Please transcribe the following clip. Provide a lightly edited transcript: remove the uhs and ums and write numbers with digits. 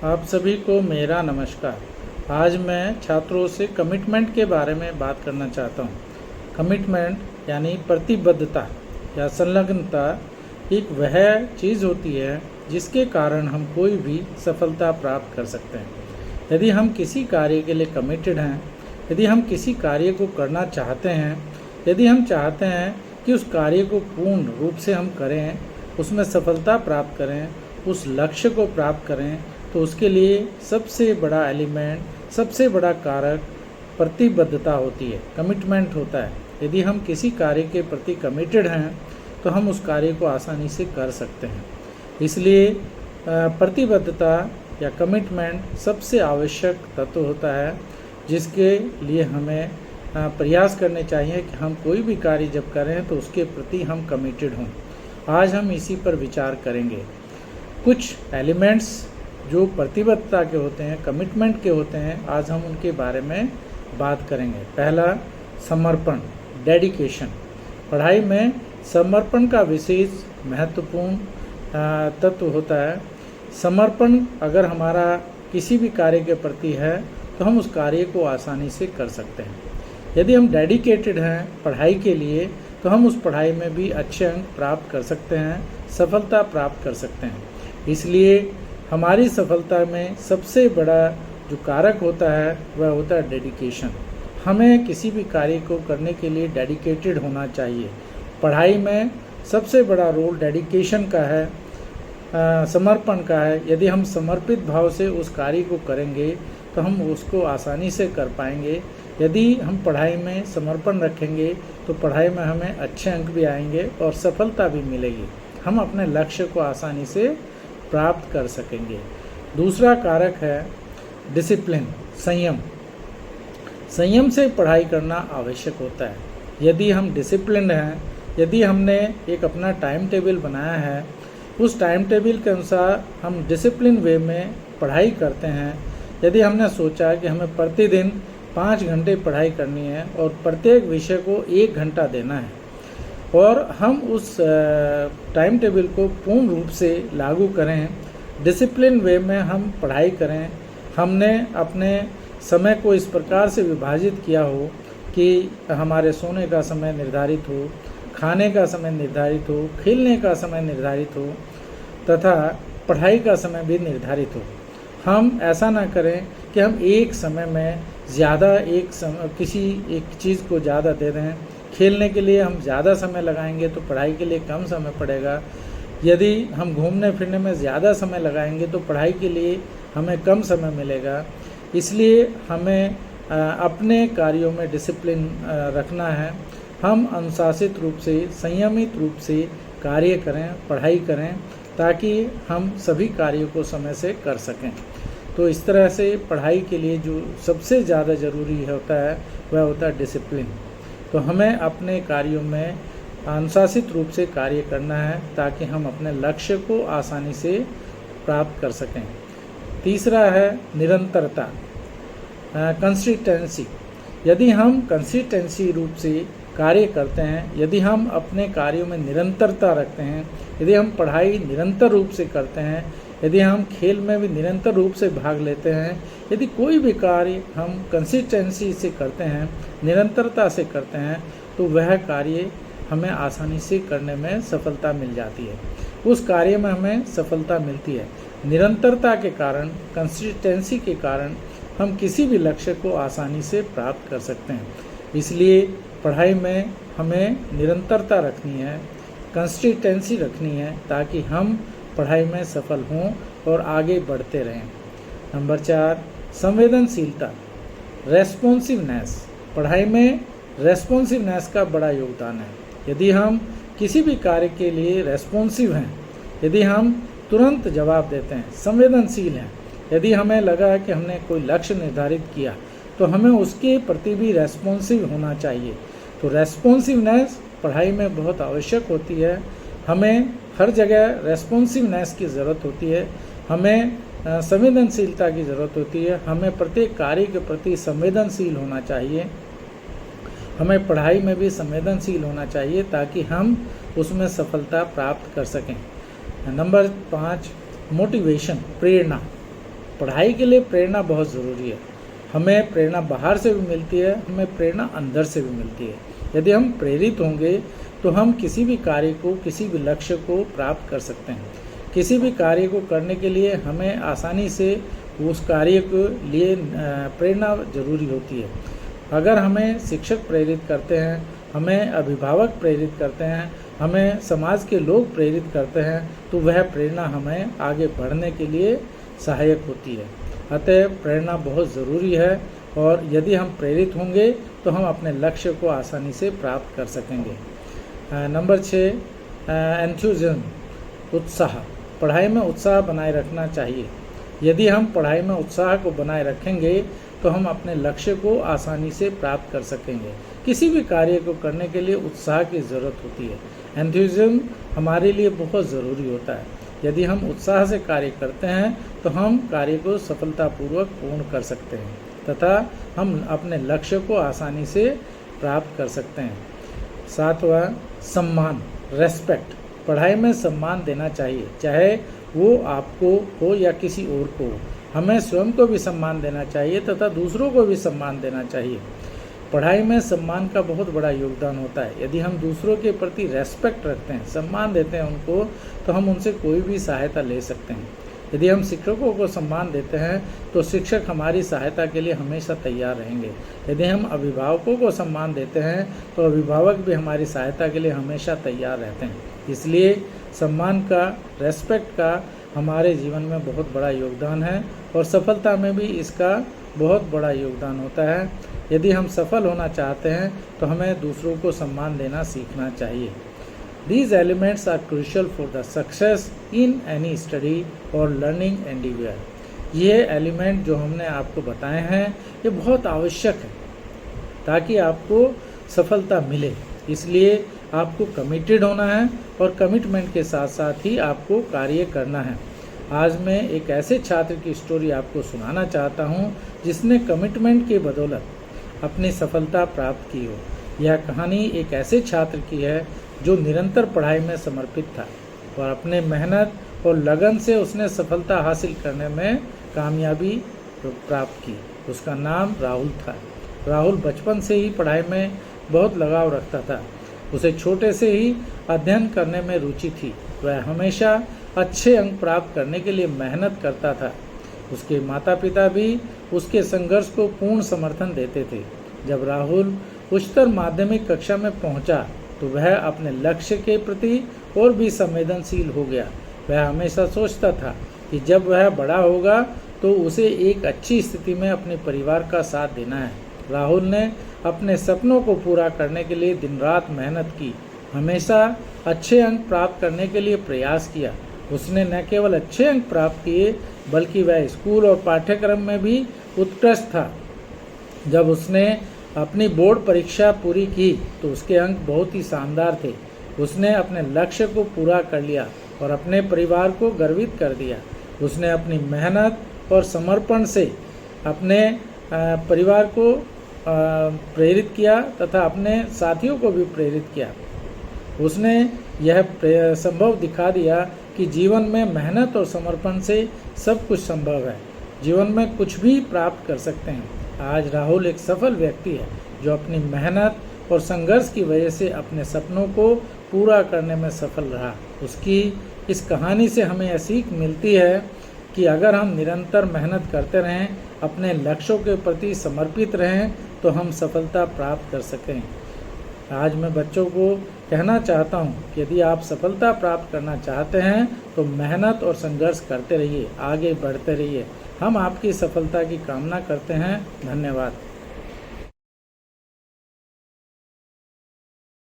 आप सभी को मेरा नमस्कार। आज मैं छात्रों से कमिटमेंट के बारे में बात करना चाहता हूँ। कमिटमेंट यानी प्रतिबद्धता या संलग्नता एक वह चीज़ होती है जिसके कारण हम कोई भी सफलता प्राप्त कर सकते हैं। यदि हम किसी कार्य के लिए कमिटेड हैं, यदि हम किसी कार्य को करना चाहते हैं, यदि हम चाहते हैं कि उस कार्य को पूर्ण रूप से हम करें, उसमें सफलता प्राप्त करें, उस लक्ष्य को प्राप्त करें, तो उसके लिए सबसे बड़ा एलिमेंट, सबसे बड़ा कारक प्रतिबद्धता होती है, कमिटमेंट होता है। यदि हम किसी कार्य के प्रति कमिटेड हैं तो हम उस कार्य को आसानी से कर सकते हैं। इसलिए प्रतिबद्धता या कमिटमेंट सबसे आवश्यक तत्व होता है, जिसके लिए हमें प्रयास करने चाहिए कि हम कोई भी कार्य जब करें तो उसके प्रति हम कमिटेड हों। आज हम इसी पर विचार करेंगे। कुछ एलिमेंट्स जो प्रतिबद्धता के होते हैं, कमिटमेंट के होते हैं, आज हम उनके बारे में बात करेंगे। पहला, समर्पण, डेडिकेशन। पढ़ाई में समर्पण का विशेष महत्वपूर्ण तत्व होता है। समर्पण अगर हमारा किसी भी कार्य के प्रति है तो हम उस कार्य को आसानी से कर सकते हैं। यदि हम डेडिकेटेड हैं पढ़ाई के लिए तो हम उस पढ़ाई में भी अच्छे अंक प्राप्त कर सकते हैं, सफलता प्राप्त कर सकते हैं। इसलिए हमारी सफलता में सबसे बड़ा जो कारक होता है वह होता है डेडिकेशन। हमें किसी भी कार्य को करने के लिए डेडिकेटेड होना चाहिए। पढ़ाई में सबसे बड़ा रोल डेडिकेशन का है, समर्पण का है। यदि हम समर्पित भाव से उस कार्य को करेंगे तो हम उसको आसानी से कर पाएंगे। यदि हम पढ़ाई में समर्पण रखेंगे तो पढ़ाई में हमें अच्छे अंक भी आएंगे और सफलता भी मिलेगी। हम अपने लक्ष्य को आसानी से प्राप्त कर सकेंगे। दूसरा कारक है डिसिप्लिन, संयम। संयम से पढ़ाई करना आवश्यक होता है। यदि हम डिसिप्लिन हैं, यदि हमने एक अपना टाइम टेबल बनाया है, उस टाइम टेबल के अनुसार हम डिसिप्लिन वे में पढ़ाई करते हैं, यदि हमने सोचा कि हमें प्रतिदिन 5 घंटे पढ़ाई करनी है और प्रत्येक विषय को 1 घंटा देना है और हम उस टाइम टेबल को पूर्ण रूप से लागू करें, डिसिप्लिन वे में हम पढ़ाई करें, हमने अपने समय को इस प्रकार से विभाजित किया हो कि हमारे सोने का समय निर्धारित हो, खाने का समय निर्धारित हो, खेलने का समय निर्धारित हो तथा पढ़ाई का समय भी निर्धारित हो। हम ऐसा ना करें कि हम एक समय में ज़्यादा किसी एक चीज़ को ज़्यादा दे दें। खेलने के लिए हम ज़्यादा समय लगाएंगे तो पढ़ाई के लिए कम समय पड़ेगा। यदि हम घूमने फिरने में ज़्यादा समय लगाएंगे तो पढ़ाई के लिए हमें कम समय मिलेगा। इसलिए हमें अपने कार्यों में डिसिप्लिन रखना है। हम अनुशासित रूप से, संयमित रूप से कार्य करें, पढ़ाई करें, ताकि हम सभी कार्यों को समय से कर सकें। तो इस तरह से पढ़ाई के लिए जो सबसे ज़्यादा ज़रूरी होता है वह होता है डिसिप्लिन। तो हमें अपने कार्यों में अनुशासित रूप से कार्य करना है ताकि हम अपने लक्ष्य को आसानी से प्राप्त कर सकें। तीसरा है निरंतरता, कंसिस्टेंसी। यदि हम कंसिस्टेंसी रूप से कार्य करते हैं, यदि हम अपने कार्यों में निरंतरता रखते हैं, यदि हम पढ़ाई निरंतर रूप से करते हैं, यदि हम खेल में भी निरंतर रूप से भाग लेते हैं, यदि कोई भी कार्य हम कंसिस्टेंसी से करते हैं, निरंतरता से करते हैं, तो वह कार्य हमें आसानी से करने में सफलता मिल जाती है। उस कार्य में हमें सफलता मिलती है। निरंतरता के कारण, कंसिस्टेंसी के कारण हम किसी भी लक्ष्य को आसानी से प्राप्त कर सकते हैं। इसलिए पढ़ाई में हमें निरंतरता रखनी है, कंसिस्टेंसी रखनी है, ताकि हम पढ़ाई में सफल हों और आगे बढ़ते रहें। नंबर 4, संवेदनशीलता, रेस्पॉन्सिवनेस। पढ़ाई में रेस्पॉन्सिवनेस का बड़ा योगदान है। यदि हम किसी भी कार्य के लिए रेस्पॉन्सिव हैं, यदि हम तुरंत जवाब देते हैं, संवेदनशील हैं, यदि हमें लगा कि हमने कोई लक्ष्य निर्धारित किया तो हमें उसके प्रति भी रेस्पॉन्सिव होना चाहिए। तो रेस्पॉन्सिवनेस पढ़ाई में बहुत आवश्यक होती है। हमें हर जगह रेस्पॉन्सिवनेस की ज़रूरत होती है, हमें संवेदनशीलता की ज़रूरत होती है। हमें प्रत्येक कार्य के प्रति संवेदनशील होना चाहिए। हमें पढ़ाई में भी संवेदनशील होना चाहिए ताकि हम उसमें सफलता प्राप्त कर सकें। नंबर 5, मोटिवेशन, प्रेरणा। पढ़ाई के लिए प्रेरणा बहुत ज़रूरी है। हमें प्रेरणा बाहर से भी मिलती है, हमें प्रेरणा अंदर से भी मिलती है। यदि हम प्रेरित होंगे तो हम किसी भी कार्य को, किसी भी लक्ष्य को प्राप्त कर सकते हैं। किसी भी कार्य को करने के लिए हमें आसानी से उस कार्य के लिए प्रेरणा जरूरी होती है। अगर हमें शिक्षक प्रेरित करते हैं, हमें अभिभावक प्रेरित करते हैं, हमें समाज के लोग प्रेरित करते हैं, तो वह प्रेरणा हमें आगे बढ़ने के लिए सहायक होती है। अतः प्रेरणा बहुत ज़रूरी है, और यदि हम प्रेरित होंगे तो हम अपने लक्ष्य को आसानी से प्राप्त कर सकेंगे। नंबर 6, एंथुसिज्म, उत्साह। पढ़ाई में उत्साह बनाए रखना चाहिए। यदि हम पढ़ाई में उत्साह को बनाए रखेंगे तो हम अपने लक्ष्य को आसानी से प्राप्त कर सकेंगे। किसी भी कार्य को करने के लिए उत्साह की ज़रूरत होती है। एंथुसिज्म हमारे लिए बहुत ज़रूरी होता है। यदि हम उत्साह से कार्य करते हैं तो हम कार्य को सफलतापूर्वक पूर्ण कर सकते हैं तथा हम अपने लक्ष्य को आसानी से प्राप्त कर सकते हैं। 7वां, सम्मान, रेस्पेक्ट। पढ़ाई में सम्मान देना चाहिए, चाहे वो आपको हो या किसी और को हो। हमें स्वयं को भी सम्मान देना चाहिए तथा दूसरों को भी सम्मान देना चाहिए। पढ़ाई में सम्मान का बहुत बड़ा योगदान होता है। यदि हम दूसरों के प्रति रेस्पेक्ट रखते हैं, सम्मान देते हैं उनको, तो हम उनसे कोई भी सहायता ले सकते हैं। यदि हम शिक्षकों को सम्मान देते हैं तो शिक्षक हमारी सहायता के लिए हमेशा तैयार रहेंगे। यदि हम अभिभावकों को सम्मान देते हैं तो अभिभावक भी हमारी सहायता के लिए हमेशा तैयार रहते हैं। इसलिए सम्मान का, रेस्पेक्ट का हमारे जीवन में बहुत बड़ा योगदान है, और सफलता में भी इसका बहुत बड़ा योगदान होता है। यदि हम सफल होना चाहते हैं तो हमें दूसरों को सम्मान देना सीखना चाहिए। These elements are crucial for the success in any study or learning anywhere. ये एलिमेंट जो हमने आपको बताए हैं ये बहुत आवश्यक है ताकि आपको सफलता मिले। इसलिए आपको कमिटेड होना है, और कमिटमेंट के साथ साथ ही आपको कार्य करना है। आज मैं एक ऐसे छात्र की स्टोरी आपको सुनाना चाहता हूँ जिसने कमिटमेंट के बदौलत अपनी सफलता प्राप्त की हो। यह कहानी एक ऐसे छात्र की है जो निरंतर पढ़ाई में समर्पित था, और अपने मेहनत और लगन से उसने सफलता हासिल करने में कामयाबी प्राप्त की। उसका नाम राहुल था। राहुल बचपन से ही पढ़ाई में बहुत लगाव रखता था। उसे छोटे से ही अध्ययन करने में रुचि थी। वह हमेशा अच्छे अंक प्राप्त करने के लिए मेहनत करता था। उसके माता पिता भी उसके संघर्ष को पूर्ण समर्थन देते थे। जब राहुल उच्चतर माध्यमिक कक्षा में पहुंचा तो वह अपने लक्ष्य के प्रति और भी संवेदनशील हो गया। वह हमेशा सोचता था कि जब वह बड़ा होगा तो उसे एक अच्छी स्थिति में अपने परिवार का साथ देना है। राहुल ने अपने सपनों को पूरा करने के लिए दिन रात मेहनत की, हमेशा अच्छे अंक प्राप्त करने के लिए प्रयास किया। उसने न केवल अच्छे अंक प्राप्त किए बल्कि वह स्कूल और पाठ्यक्रम में भी उत्कृष्ट था। जब उसने अपनी बोर्ड परीक्षा पूरी की तो उसके अंक बहुत ही शानदार थे। उसने अपने लक्ष्य को पूरा कर लिया और अपने परिवार को गर्वित कर दिया। उसने अपनी मेहनत और समर्पण से अपने परिवार को प्रेरित किया तथा अपने साथियों को भी प्रेरित किया। उसने यह संभव दिखा दिया कि जीवन में मेहनत और समर्पण से सब कुछ संभव है। जीवन में कुछ भी प्राप्त कर सकते हैं। आज राहुल एक सफल व्यक्ति है जो अपनी मेहनत और संघर्ष की वजह से अपने सपनों को पूरा करने में सफल रहा। उसकी इस कहानी से हमें यह सीख मिलती है कि अगर हम निरंतर मेहनत करते रहें, अपने लक्ष्यों के प्रति समर्पित रहें, तो हम सफलता प्राप्त कर सकें। आज मैं बच्चों को कहना चाहता हूँ कि यदि आप सफलता प्राप्त करना चाहते हैं तो मेहनत और संघर्ष करते रहिए, आगे बढ़ते रहिए। हम आपकी सफलता की कामना करते हैं। धन्यवाद।